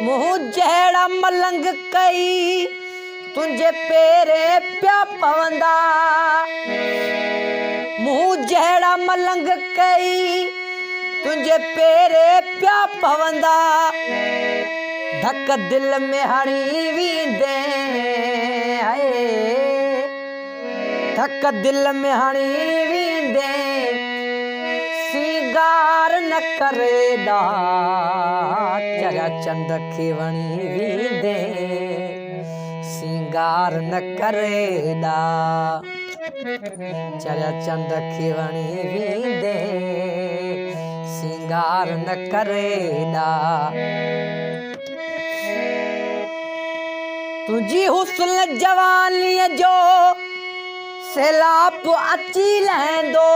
मुँह जहिड़ा मलंग कई तुंहिंजे पेरे पिया पवंदा। मुँह जहिड़ा मलंग कई तुंहिंजे पेरे पिया पवंदा। धक दिल में हणी वींदे, धक दिल में हणी वींदे, सिंगार न करेदा, चरिया चंद खे वणी वींदे, सिंगार न करेदा, चरिया चंद खे वणी वींदे, सिंगार न करेदा। तुझी हुस्न जवानीअ जो सैलाब अची लहंदो।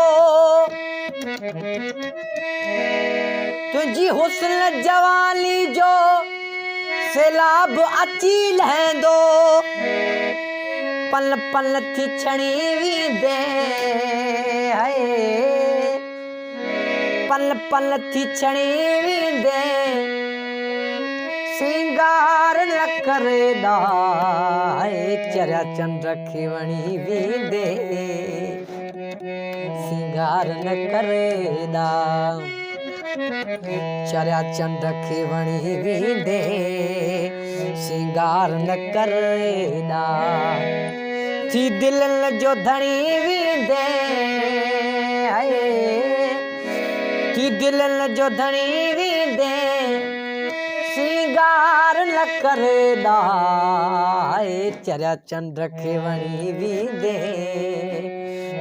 तुझी हुस्न जवानी जो सैलाब अची लहंदो। पल पल थी छणी वींदे, पल पल थी छणी वींदे, सिंगार न करेदा, चरिया चंद खे वणी वींदे, सिंगार न करेदा, चरिया चंद खे वणी वींदे, सिंगार न करेदा। थी दिलनि जो धणी वींदे, थी दिलनि जो धणी वींदे, सिंगार न करेदा, चरिया चंद खे वणी वींदे,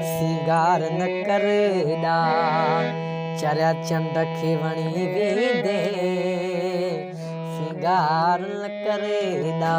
सिंगार न करेदा, चरिया चंद खे वणी वींदे, सिंगार न करेदा।